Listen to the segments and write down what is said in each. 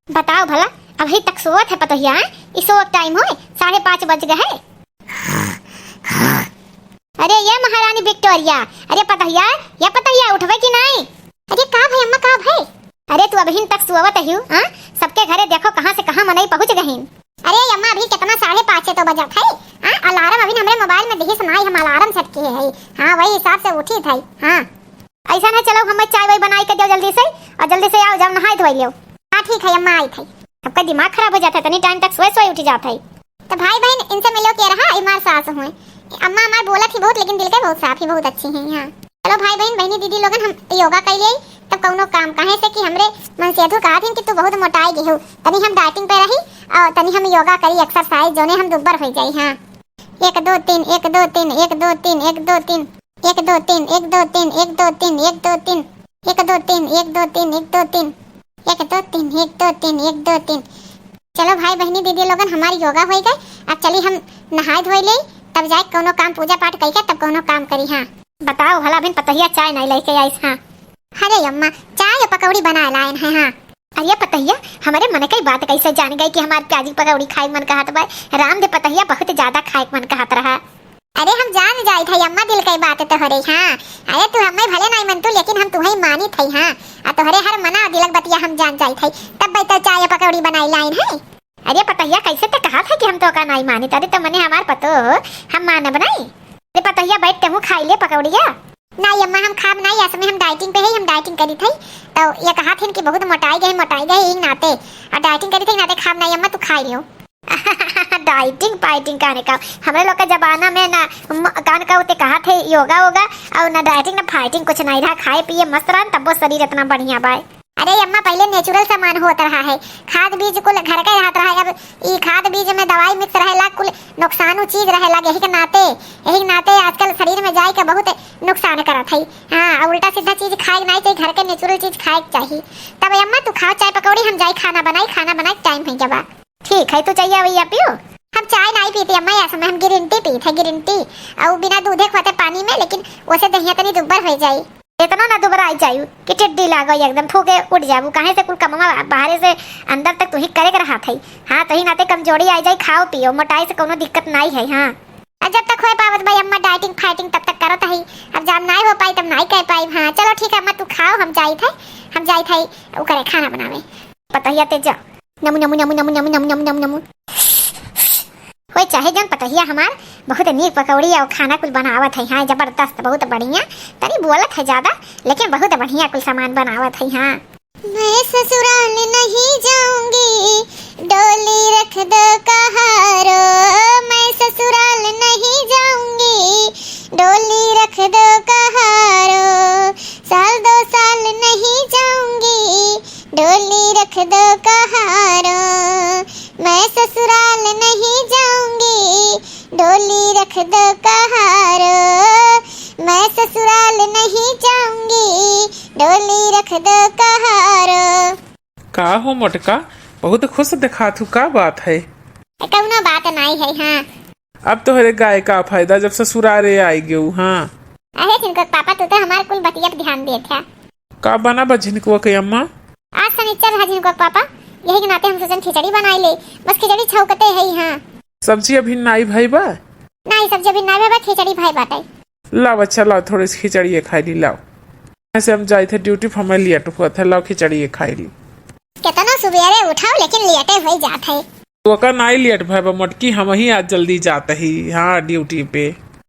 बताओ भला अभी तक सोवत है पतहिया? इस वक्त टाइम हो 5:30 बज गए है। अरे ये महारानी विक्टोरिया, अरे पतहिया, ये पतहिया उठवे कि नहीं? अरे का भाई अम्मा का भाई? अरे तू अभी तक सोवत है? हां सबके घरे देखो कहां से कहां मनई पहुंच गई। अरे अम्मा अभी कितना 5:30 तो बजत है। हां अलार्म अभी हमरे मोबाइल में दिखी सुनाई, हम अलार्म सेट किए है। हां वही हिसाब से उठी थी। हां ऐसा ना, चलो हम चाय वाय बनाई के दो जल्दी से, और जल्दी से आओ, जब नहाई धोई लियो। हां ठीक है अम्मा, आई थी। सबका दिमाग खराब हो जाता है, तनी टाइम तक सोए उठ जाता है। तो भाई बहन इनसे मिलो के रहा, इमार सास हुए। अम्मा हमार बोला थी बहुत, लेकिन दिल के बहुत साफ ही, बहुत अच्छी हैं। हां चलो भाई बहन बहनी दीदी लोगन हम योगा कर ले तब कौनो काम काहे से कि हमरे मन से तो कहा थी कि तू बहुत मोटाई गई हो, तनी हम डाइटिंग पे रही और तनी हम योगा करी एक्सरसाइज, जोने हम दुब्बर हो जाई। हां 1 2 3 1 2 3 1 2 3 1 2 3 1 2 3 1 2 3 1 2 3 1 2 3 1 2 3 1 2 3 1 2 3 1 2 3 1 2 3 1 2 3। चलो भाई बहनी दीदी लोगन हमारी योगा हो गई। अब चली हम नहाए धोई ले तब जाए कोनो काम पूजा पाठ करके तब कोनो काम करी। हां बताओ भला बिन पतहिया चाय नहीं लेके आई? हां अरे अम्मा चाय और पकौड़ी बना लाइन है। हां अरे पतहिया हमारे मन की बात कैसे जान गई कि हमारे प्याजी पकौड़ी खाए मन कहत बा? राम दे पतहिया बहुत ज्यादा खाए मन कहत रहा। अरे हम जान जाई थे अम्मा, दिल की बात तो हरे। हां अरे तू हमें भले नहीं मन तू, लेकिन हम तुम्हें मानी थे। हां आ तोहरे हर मना दिलक बतिया हम जान जाई थे, तब भाई तो चाय पकौड़ी बनाई लाइन है। अरे पतहिया कैसे तो कहा था कि हम तो का नहीं मानी, तरे तो मने हमार पतो हम माने बनाई। अरे पतहिया बैठ के मुंह खाई ले पकौड़िया। नहीं अम्मा हम खाब नहीं, असमें हम डाइटिंग पे है, हम डाइटिंग करी थी तो ये कहा थी कि बहुत मोटाई गई ही नाते, और डाइटिंग करी थी नाते खाब नहीं अम्मा, तू खाई लियो। डाइटिंग पाइटिंग कहने का हमारे लोग के जमाना में ना कान का उते कहा थे योगा होगा और ना डाइटिंग ना फाइटिंग, कुछ नहीं रहा, खाए पिए मस्त रहा तब वो शरीर इतना बढ़िया बाय। अरे अम्मा पहले नेचुरल सामान होता रहा है, खाद बीज कुल घर का रहता रहा है। अब ई खाद बीज में दवाई मिक्स रहेला, कुल नुकसानु चीज रहेला, यही के नाते आजकल शरीर में जाए के बहुत नुकसान करत है। हां उल्टा सीधा चीज खाए नहीं चाहिए, घर के नेचुरल चीज खाए चाहिए। तब अम्मा तू खाओ चाय पकौड़ी, हम जाए खाना बनाई टाइम है जब। ठीक है तो चाहिए भैया पियो। हम चाय नहीं पीते अम्मा, या समय हम ग्रीन टी पीते, ग्रीन टी और बिना दूधे खाते पानी में, लेकिन वैसे दहिया तनी दुब्बर हो जाए। इतना ना दुबरा आई चाहिए कि टिड्डी लाग गई एकदम ठोके उठ जाबू, काहे से कुल कमवा बाहर से अंदर तक तू ही करे के रहा थई। हां तही नाते कमजोरी आई जाए, खाओ पियो, मोटाई से कोनो दिक्कत नहीं है। हां जब तक होए पावत भाई अम्मा डाइटिंग फाइटिंग तब तक करत है, अब जब नहीं हो पाई तब नहीं कर पाई। हां चलो ठीक है अम्मा तू खाओ, हम जाई थे वो करे खाना बनावे। पतहिया ते जा नमु नमु नमु नमु नमु नमु नमु नमु होए चाहे जन पतहिया हमार बहुत नीक पकौड़ी और खाना कुल बनावत है। हाँ जबरदस्त बहुत बढ़िया, तनी बोलत है ज्यादा लेकिन बहुत बढ़िया कुल सामान बनावत है। हाँ मैं ससुराल नहीं जाऊंगी, डोली रख दो कहारो, मैं ससुराल नहीं जाऊंगी, डोली रख दो कहारो, साल 2 साल नहीं जाऊंगी, डोली रख दो कहारो, मैं ससुराल नहीं जाऊंगी, डोली रख दो कहारो, मैं ससुराल नहीं जाऊंगी, डोली रख दो कहारो। का हो मोटका, बहुत खुश दिखा तू, का बात है? कौनो बात नहीं है। हाँ अब तो हरे गाय का फायदा जब ससुरारे आई गयू। हाँ अरे जिनको पापा तू तो हमारे कुल बतिया पे ध्यान दे था। का बना बजिन को के अम्मा? आज शनिचर है जिनको पापा, यही के नाते हम सोचन खिचड़ी बनाई ले, बस खिचड़ी छौकते है। हाँ सब्जी अभी नहीं भाई बा? नहीं सब्जी अभी नहीं बा, खिचड़ी भाई बाटे। लाओ अच्छा लाओ, थोड़ी सी खिचड़ी खाई ली। लाओ ऐसे हम जाए थे ड्यूटी पर, हमें लिया टुकवा था, लाओ खिचड़ी खाई ली। कितना सुबेरे उठाओ लेकिन लेटे हो जाते है। तो का नहीं लेट भाई बा मोटकी, हम ही आज जल्दी जाते ही। हाँ ड्यूटी पे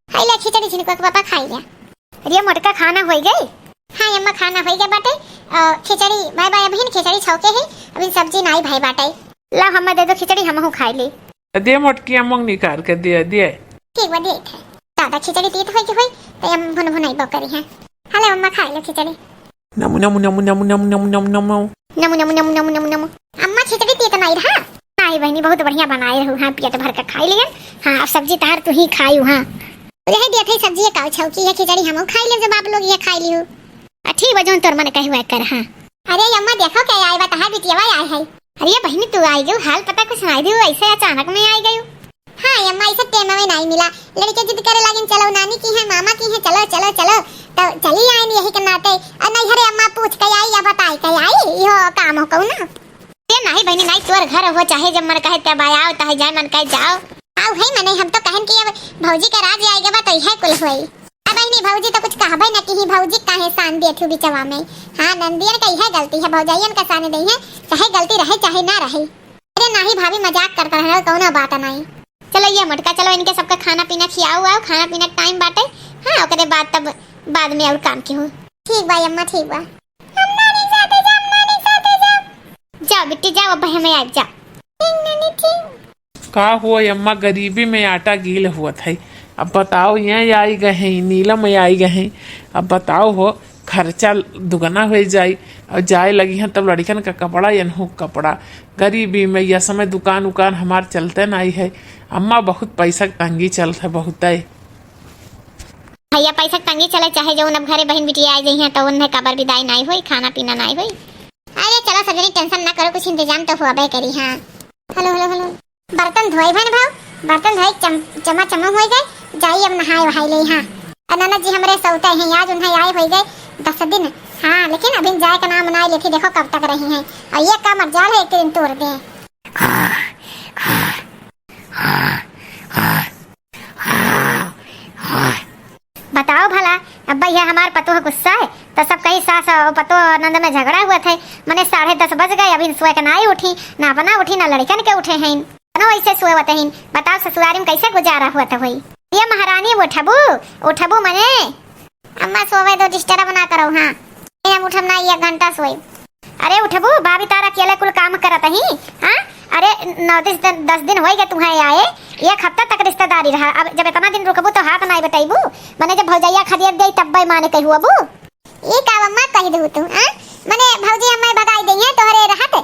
हाय ले खिचड़ी जिनको पापा खाई लिया। अरे मोटका खाना हो गई? हाँ अम्मा खाना हो गया बाटे, खिचड़ी भाई भाई अभी खिचड़ी छौके है, अभी सब्जी नहीं भाई बाटे। ला हमें दे दो खिचड़ी, हम खाई ली। दे मोटकी अम्मा निकाल के दे दे। ठीक बा देख है दादा खिचड़ी तीत होई कि होई तो हम भुन भुनाई बकरी है। हेलो अम्मा खा लो खिचड़ी। नमु नमु नमु नमु नमु नमु नमु नमु नमु नमु नमु नमु नमु नमु। अम्मा खिचड़ी तीत नहीं रहा? नहीं बहनी बहुत बढ़िया बनाई रहू। हाँ पेट भर के खाई लियन। हाँ अब सब्जी तार तू ही खाई। हाँ रह दिया थे सब्जी काउ छौकी है, खिचड़ी हम खाई ले, जब आप लोग ये खाई लियो। अच्छी वजन तोर मन कहे हुआ कर। हाँ अरे अम्मा देखो क्या आई बता है बिटिया आई है। अरे बहनी तू आई गई, हाल पता कुछ सुनाई दी ऐसे अचानक में आई गई। हाँ अम्मा ऐसे टेम में नहीं मिला, लड़के जिद करे लगिन चलो नानी की है मामा की है, चलो चलो चलो तो चली आई यही के नाते। और नहीं हरे अम्मा पूछ के आई या बताई के आई, यो काम हो कहू ना। ये नहीं बहनी नहीं, तोर घर हो चाहे जब मन कहे तब आओ, चाहे जाए मन कहे जाओ। आओ है मने, हम तो कहन कि अब भौजी का राज आएगा बा तो यह कुल होई। अब बहनी भौजी तो कुछ कहबे न कि भौजी काहे सान दे थू बिचवा में। हां नंदियन का यह गलती है, भौजाइयन का साने दई है, चाहे गलती रहे चाहे ना रहे। अरे नहीं भाभी मजाक करता है, कौनो बात नहीं। चलो ये मटका, चलो इनके सबका खाना पीना खियाओ, आओ खाना पीना टाइम बाटे। हां ओकरे बाद तब बाद में और काम की हो। ठीक बा अम्मा, ठीक बा। हम नानी साथे जा, नानी साथे जा। जाओ बिट्टी जाओ, अब हमें आ जा। ठीक नानी ठीक। का हुआ अम्मा, गरीबी में आटा गील हुआ था। अब बताओ यहाँ आई गए हैं, नीलम में आई गए हैं। अब बताओ हो खर्चा दुगना हो जाए और जाए लगी हैं तब लड़कन का कपड़ा यनहू कपड़ा। गरीबी में यह समय दुकान उकान हमार चलते नहीं है अम्मा, बहुत पैसा तंगी चलता है बहुत है। भैया पैसा तंगी चले चाहे जो अब घरे बहन बिटिया आ गई हैं तो उन्हें कबर विदाई नहीं हुई, खाना पीना नहीं हुई। अरे चलो सजनी टेंशन ना करो, कुछ इंतजाम तो हुआ बे करी। हाँ हेलो हेलो हेलो, बर्तन धोए भन भाव, बर्तन धोए चमा चमा हो गए, जाइए अब नहाए वहाई ले। हाँ ननद जी हमारे सौते हैं, आज उन्हें आए हो गए 10 दिन। हाँ लेकिन अभी जाए का नाम बनाए लेती, देखो कब तक रही हैं। और ये काम मर्जाल है, एक दिन तोड़ दे। बताओ भला अब भैया हमार पतो गुस्सा है तो सब कहीं सास और पतो नंद में झगड़ा हुआ थे। मैंने 10:30 बज गए, अभी सोए के ना उठी, ना बना उठी, ना लड़कन के उठे हैं ना वैसे सोए होते हैं। बताओ ससुरारी में कैसे गुजारा हुआ था। वही ये महारानी उठबू उठबू मने अम्मा सोवे तो डिस्टर्ब ना करो। हाँ हम उठम ना 1 घंटा सोए। अरे उठबू, भाभी तारा अकेले कुल काम करत ही। हाँ अरे 9-10 दिन हो गए तुम्हें आए, 1 हफ्ता तक रिश्तेदारी रहा। अब जब इतना दिन रुकबू तो हाथ नहीं बटाइबू। मैंने जब भौजैया खरीद गई तब माने कहू अबू ये का अम्मा कह दू तू। हां मैंने भौजी अम्मा भगाई दी है तोहरे रहत।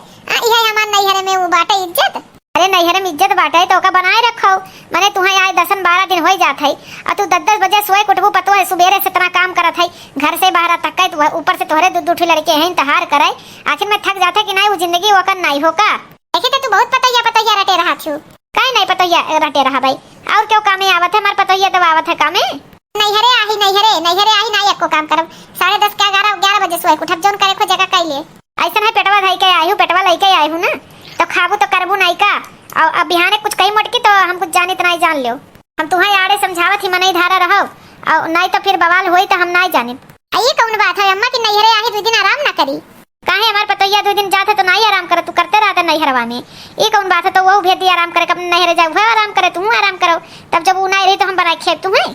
ये हमार नैहर में वो बाटे इज्जत। अरे नैहर में इज्जत बाटे तो का बनाए रखो। मैंने तुम्हें आए 10-12 दिन हो जात है और तू 10-10 बजे सोए कुटबू पतो है, सुबेरे से इतना काम करत है, घर से बाहर तक है, तू ऊपर से तोहरे दूठी लड़के हैं इंतजार करे। आखिर में थक जाते कि नहीं वो जिंदगी वकन नहीं हो का। देखे तो तू बहुत पतैया रटे रहा छू, काहे नहीं पतैया रटे रहा भाई। और क्यों कामे आवत है मार पतैया दब आवत है कामे। नैहरे आही नहीं एको काम करब। 10:30 के 11 बजे सोए उठब, जोन करे खो जगह कैले। ऐसा है पेटवा धई के आई हूं, पेटवा लेके आई हूं ना तो खाबू तो करबू नहीं का। और अब बिहाने कुछ कही मोटकी तो हम कुछ जानी तो नहीं जान लियो। हम तुम्हें आड़े समझावत ही मन ही धारा रहो और नहीं तो फिर बवाल होई तो हम नहीं जाने। ये कौन बात है अम्मा की नैहरे आही 2 दिन आराम ना करी। काहे हमार पतैया 2 दिन जाते तो नहीं आराम करे, तू करते रहते नैहरवा में। ये कौन बात है, तो वो भेदी आराम करे, कब नैहरे जाओ वह आराम करे, तुम आराम करो। तब जब वो नहीं रही तो हम बनाए खेत तुम्हें।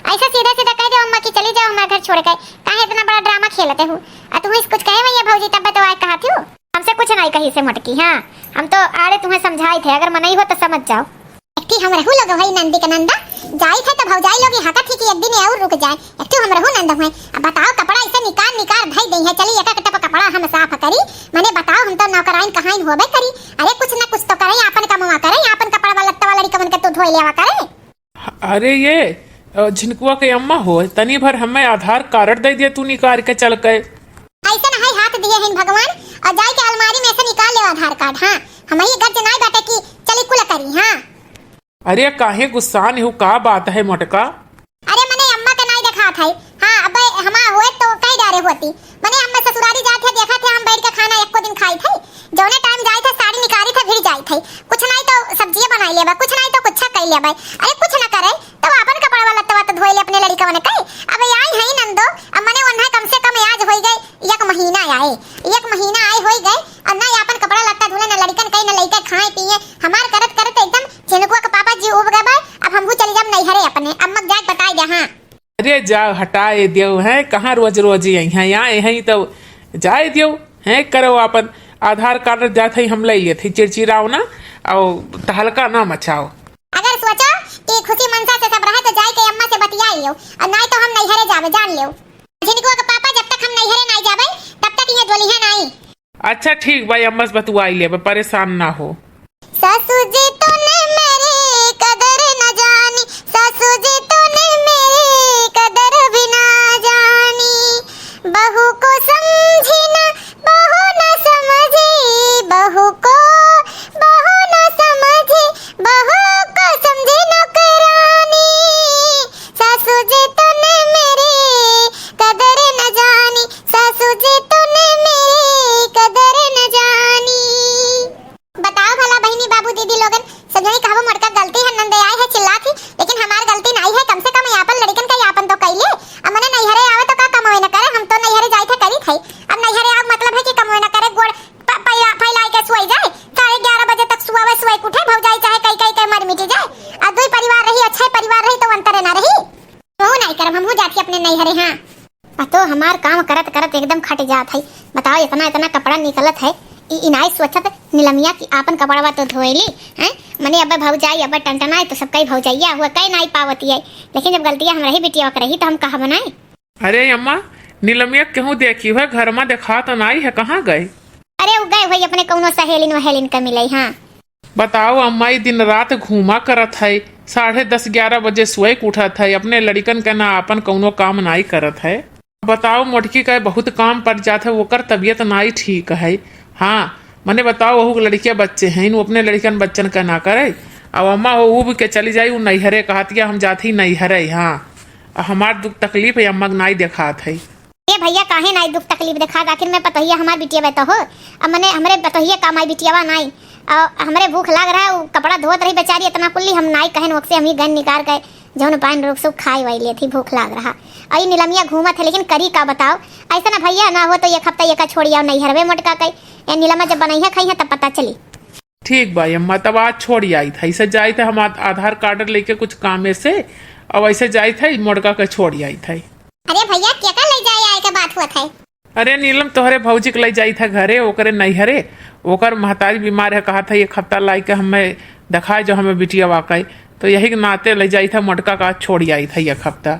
ऐसा सीधा सीधा कह दो अम्मा की चली जाओ हमारे घर छोड़ के, काहे इतना बड़ा ड्रामा खेलते हो। तुम्हें कुछ कहे भैया भौजी तब तो आए कहा थी हमसे कुछ नहीं कही से मटकी। हाँ हम तो आड़े तुम्हें समझाए थे, अगर मन नहीं हो तो समझ जाओ। एकटी हम रहू लोग भाई नंदी का नंदा जाई थे तो भौजाई लोग हाका थी कि एक दिन और रुक जाए। एकटी हम रहू नंदा हुए। अब बताओ कपड़ा ऐसे निकाल भाई दई है, चली एक टप कपड़ा हम साफ करी। मैंने बताओ हम तो नौकराइन कहां होबे करी। अरे कुछ ना कुछ तो करे, आपन कमवा करे, आपन कपड़ा वाला लत्ता वाला कमन के तो धोई लेवा करे। अरे ये झिनकुआ के अम्मा हो, तनी भर हमें आधार कार्ड दे दिया, तू निकाल के चल गए। ऐसा नहीं हाथ दिए हैं भगवान, और जाए के अलमारी में से निकाल ले आधार कार्ड। हाँ हम ही घर नहीं बाटे की चली कुल करी। हाँ अरे काहे गुस्सान हो, का बात है मोटका। अरे मैंने अम्मा का नहीं देखा था। हाँ अब हमा हुए तो कई डारे होती। मैंने अम्मा ससुरारी जाते देखा थे, हम बैठ के खाना एको दिन खाई थे। जौने टाइम जाए थे साड़ी निकाली थे फिर जाई थे, कुछ नहीं तो सब्जी बनाई लेबा, कुछ नहीं तो कुछ कर लेबा। अरे कुछ ना करे तो अपन कपड़ा वाला तो धोई ले अपने लड़का ने कहे। अब आई है नंदो, अब मैंने वन्हा कम से कम आज हो गए 1 महीना आए, 1 महीना आए हो गए और ना अपन कपड़ा लत्ता धुले ना लड़कन कहीं ना लड़का खाए पिए। हमार करत करत एकदम झिनकुआ का पापा जी उब गए। अब हमहू चली जाब नैहरे अपने, अम्मा जाके बताई दे। हाँ अरे जा हटाए दियो है, कहाँ रोज रोज यहाँ यहाँ तो जाए दियो है, करो अपन आधार कार्ड जाते ही हम ले लिए थे, चिड़चिड़ाओ ना और तहलका ना मचाओ। अगर सोचो कि खुशी मनसा से सब रहे तो जाए के अम्मा से बतियाइयो, और नहीं तो हम नैहरे जावे, जान लियो। झिनकुआ का पापा जब तक हम नैहरे नहीं जावे तब तक ये डोली है नहीं। अच्छा ठीक भाई, अम्मा से बतुआई ले, परेशान ना हो। सासू जी तूने मेरी कदर न जानी, सासू जी तूने मेरी कदर भी ना जानी। बहू को समझी ना बहू न समझी, बहू को बहू न समझी, बहू को समझी नौकरानी। सासू जी तूने मेरी कदर न जानी, सासू जी तूने मेरी कदर न जानी। नहीं हरे। हाँ तो हमार काम करत करत एकदम खट जात है। बताओ इतना इतना कपड़ा निकलत है। इनाई सोचत नीलमिया की आपन कपड़वा तो धोएली हैं। मने अब भौजाई अब टंटनाई तो सब कई भौजाइया हुआ कई नहीं पावती है। लेकिन जब गलतियां हमरा ही बिटिया करही तो हम कहा बनाए। अरे अम्मा नीलमिया क्यों देखी है घर में देखा तो नहीं है, कहाँ गए? अरे वो गए भाई अपने कौनो सहेलिन वहेलिन का मिले। हाँ बताओ अम्मा दिन रात घूमा करत है, 10:30-11 बजे सोए के उठत है, अपने लड़कन के ना अपन कौनो काम नहीं करत है। बताओ मोटकी का बहुत काम पड़ जाता है, ओकर तबीयत नहीं ठीक है। हाँ मने बताओ वह लड़कियां बच्चे हैं वो अपने लड़कन बच्चन का ना करे। अब अम्मा वो भी के चली जाई वो नैहरे कहतिया हम जाती नैहरे। हाँ हमार दुख तकलीफ है अम्मा नहीं देखात है। ये भैया काहे नहीं दुख तकलीफ देखा? आखिर मैं पतोहिया हमार बिटिया बेटा हो। अब मने हमरे पतोहिया काम आई बिटियावा नहीं। हमरे भूख लग रहा है, कपड़ा धोत रही बेचारी इतना कुल्ली हम नहीं कहन वक्से हम ही गन निकाल गए जौन पान रोक सब खाई वाई ले थी। भूख लग रहा आई नीलमिया घूमत है लेकिन करी का बताओ। ऐसा ना भैया ना हो तो एक हफ्ता एक छोड़ी आओ नैहरवे मोटका कई या नीलमा जब बनैया खाई है तब पता चली। ठीक भाई अम्मा तब आज छोड़ी आई था, ऐसे जाई थे हम आधार कार्ड लेके कुछ काम से अब ऐसे जाई थे मोटका के छोड़ी आई थे। अरे भैया क्या का ले जाए आए का बात हुआ था? अरे नीलम तोहरे भौजी के ले जाई था घरे ओकरे नैहरे, ओकर महतारी बीमार है कहा था एक हफ्ता लाई के हमें दिखाए जो हमें बिटिया वाकई तो यही के नाते ले जाई था मोटका का छोड़ी आई था एक हफ्ता।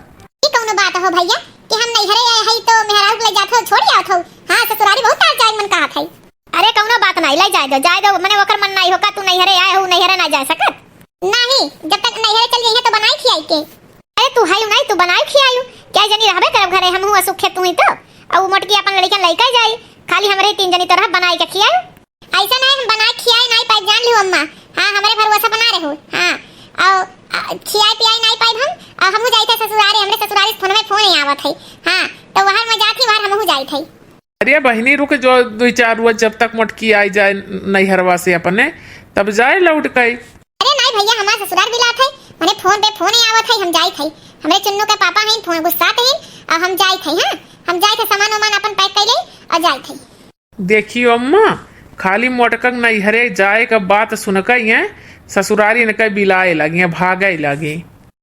ये कौन बात हो भैया कि हम नैहरे आए हई तो मेहराज ले जात हो छोड़ी आवत हो? हां ससुरारी बहुत आ जाए मन कहा था। अरे कौनो बात नहीं ले जाए दो मने ओकर मन नहीं होका तू नैहरे आए हो नैहरे ना जा सकत नहीं। जब तक नैहरे चल जाइए तो बनाई खियाई के। अरे तू है नहीं तू बनाई खियायू क्या जनी रहबे करब घरे हम हुआ सुखे तू ही तो अब मोटकी अपन लड़कन लइका जाई खाली हमरे 3 जनी तो रह बनाई के खियायू। ऐसा नहीं हम बनाई खियाई नहीं पाई जान लियो अम्मा। हां हमरे भरोसा बना रहे हो। हां और खियाई पियाई नहीं पाई हम जाई थे ससुरारी हमरे ससुरारी फोन में फोन ही आवत है। हां तो वहां में जाती वहां हमहु जाई थे। अरे बहनी रुक जो 2-4 रोज जब तक मोटकी आई जाए नैहरवा से अपने तब जाए लौट गई। अरे नहीं भैया हमार ससुराल बिलात है मने फोन पे फोन ही आवत है हम जाई थे। हमरे चुन्नू के पापा हैं फोन गुस्सात हैं और हम जाई थे। हां हम जाए थे सामान वामान अपन पैक कर ले और जाए थे। देखियो अम्मा खाली मोटकक नैहरे जाए का बात सुनकर ये ससुरारी न बिलाए लगी भागे लगी।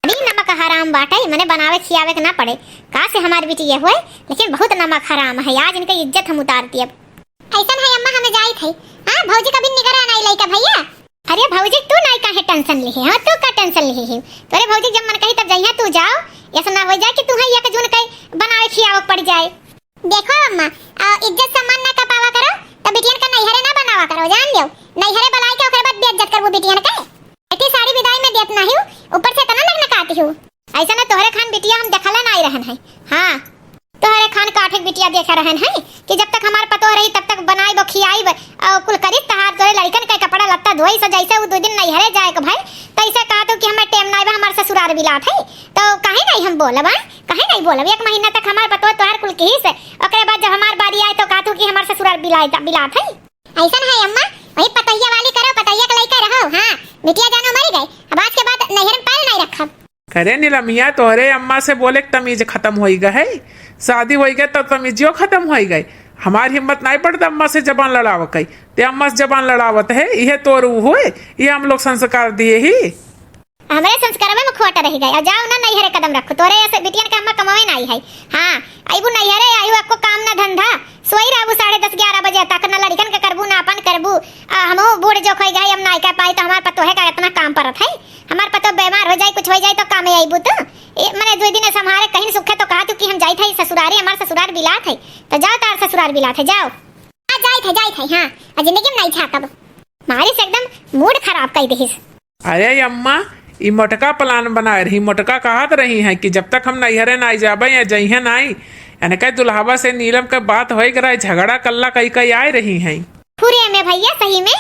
अभी नमक हराम बाटे मने बनावे खियावे के ना पड़े का से हमारी बेटी ये हुए लेकिन बहुत नमक हराम है आज इनकी इज्जत हम उतारती अब। ऐसा है अम्मा हमें जाई थे। हां भौजी कभी निगरा नहीं लइका भैया। अरे भौजी तू नहीं काहे टेंशन ली? हां तू का टेंशन ली? तोरे भौजी जब मन कही तब जइया तू जाओ ऐसा ना हो जाए कि तू है एक जून कई बनावे खियावे पड़ जाए। देखो अम्मा इज्जत सम्मान ना का पावा करो तो बिटियन का नैहरे ना बनावा करो जान लियो। नैहरे बनाई के ओकरे बाद बेइज्जत करबो बिटियन के। बेटी साड़ी विदाई में देत नहीं हूं ऊपर से तना लगना काटी हूं। ऐसा ना तोहरे खान बिटिया हम देखला नहीं रहन है। हां तोहरे खान काठे बिटिया देख रहन है कि जब तक हमार पतो रही तब तक बनाई बो खियाई और कुल करी तहार तोरे लड़कन के कपड़ा लत्ता धोई से जैसे वो 2 दिन नैहरे जाए के भाई तैसे कहा तो कि हमें टेम नहीं बा हमार ससुराल बिलात है तो काहे नहीं हम बोलब? काहे नहीं बोलब? 1 महीना तक हमार पतो तोहर कुल की से ओकरे बाद जब हमार बारी आए तो कहा तो कि हमार ससुराल बिलात है। ऐसा है अम्मा वही पतैया वाली करो पतैया के लइका रहो। हां बिटिया जानो मर गए अब आज के बाद नैहर में पैर नहीं रखब। करे नीलमिया तोहरे अम्मा से बोले तमीज खत्म हो गए शादी हो गए तो तमीजियो खत्म हो गई। हमारी हिम्मत नहीं पड़ता अम्मा से जबान लड़ावत कई ते अम्मा से जबान लड़ावत है यह तोर हुए ये हम लोग संस्कार दिए ही हमारे संस्कार में खोटा रह गए। जाओ ना नैहरे कदम रखो तोरे ऐसे बिटियन के अम्मा कमावे नहीं है। हां आईबू नैहरे आयु आपको काम ना धंधा सोई रहबू 10:30-11 बजे तक ना लड़कन के करबू ना अपन करबू। हमो बूढ़ जो खोई गए हम नहीं कर पाई तो हमार पतो है का इतना काम परत है। हमार पतो बीमार हो जाए कुछ हो जाए तो काम में आईबू तो मने 2 दिन संभाले कहीं सुखे तो कहा तू कि हम जाई थे ससुरारी हमार ससुराल बिलात है तो जाओ तार ससुराल बिलात है जाओ। हां जाई थे हां जिंदगी में नहीं झाकब मारी से एकदम मूड खराब कर देहिस। अरे अम्मा ई मोटका प्लान बना रही मोटका कहत रही है कि जब तक हम नैहरे ना जाबे या जइहे नहीं यानी कई दुल्हावा से नीलम के बात हो रहा झगड़ा कल्ला कई आए रही है पूरे में भैया सही में।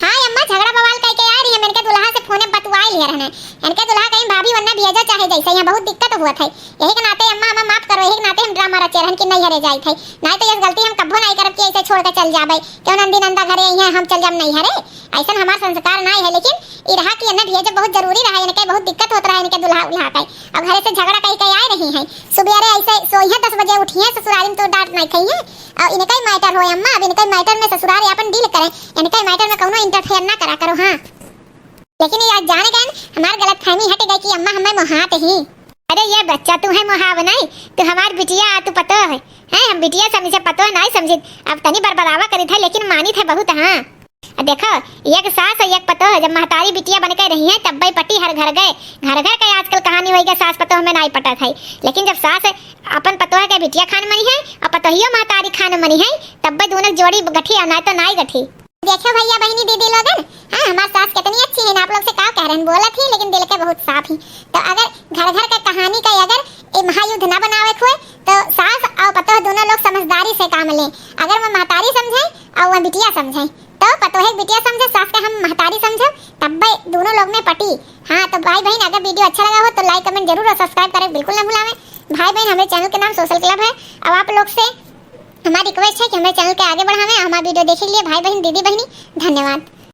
हां अम्मा झगड़ा बवाल कई आ रही है मेरे के दुल्हा से फोन बतवाई ले रहने इनके दुल्हा कहीं भाभी वरना भेजा चाहे जैसे यहाँ बहुत दिक्कत हुआ था यही के नाते अम्मा हमें माफ करो यही के नाते हम ड्रामा रचे रहन कि नैहरे जाई थे नहीं तो ये गलती हम कब्बो नहीं करब कि ऐसे छोड़ के चल जाबे क्यों नंदी नंदा घरे यहाँ हम चल जाब नैहरे ऐसा हमारा संस्कार नहीं है। लेकिन ई रहा कि अन्ना भेजा बहुत जरूरी रहा इनके बहुत दिक्कत होत रहा इनके दुल्हा उल्हा का अब घरे से झगड़ा कई आ रही है सुबेरे ऐसे सोइहे 10 बजे उठिए ससुराल में तो डांट नहीं खाइए और इनका मैटर हो अम्मा अब इनका मैटर में ससुराल अपन डील करें इनका मैटर में कोनो इंटरफेयर ना करा करो। हां लेकिन ये आज जाने गए हमार गलतफहमी हट गई कि अम्मा हमें मोहात ही। अरे ये बच्चा तू है मुहाव नहीं, तू हमार बिटिया तू पतो है, हम बिटिया समझे पतो नहीं समझे, अब तनी बरबरावा करी थे लेकिन मानी थे बहुत। हाँ देखो एक सास और एक पतो है, जब महतारी बिटिया बन के रही है तब भाई पटी हर घर गए, घर घर का आजकल कहानी होई गई सास पतो में नहीं पटा था, लेकिन जब सास अपन पतो है के बिटिया खान मनी है और पतोहियो महतारी खान मनी है तब भाई दोनों जोड़ी गठी और नहीं तो नहीं गठी। देखो भैया बहनी दीदी लोगन, हाँ हमारी सास कितनी अच्छी है, आप लोग से क्या कह रहे हैं, बोला थी लेकिन दिल के बहुत साफ ही। तो अगर घर घर का कहानी का अगर महायुद्ध न बनावे हुए तो सास और पतोह दोनों लोग समझदारी से काम लें। अगर वो महतारी समझे और वह बिटिया समझे तो पतोह बिटिया समझे, सास के हम महतारी समझे, तब भाई दोनों लोग में पटी। हाँ तो भाई बहन अगर वीडियो अच्छा लगा हो तो लाइक कमेंट जरूर और सब्सक्राइब करें बिल्कुल ना भुलावें। भाई बहन हमारे चैनल के नाम सोशल क्लब है। अब आप लोग से हमारी रिक्वेस्ट है कि हमारे चैनल के आगे बढ़ावें। हमारा वीडियो देखने के लिए भाई बहन दीदी बहनी धन्यवाद।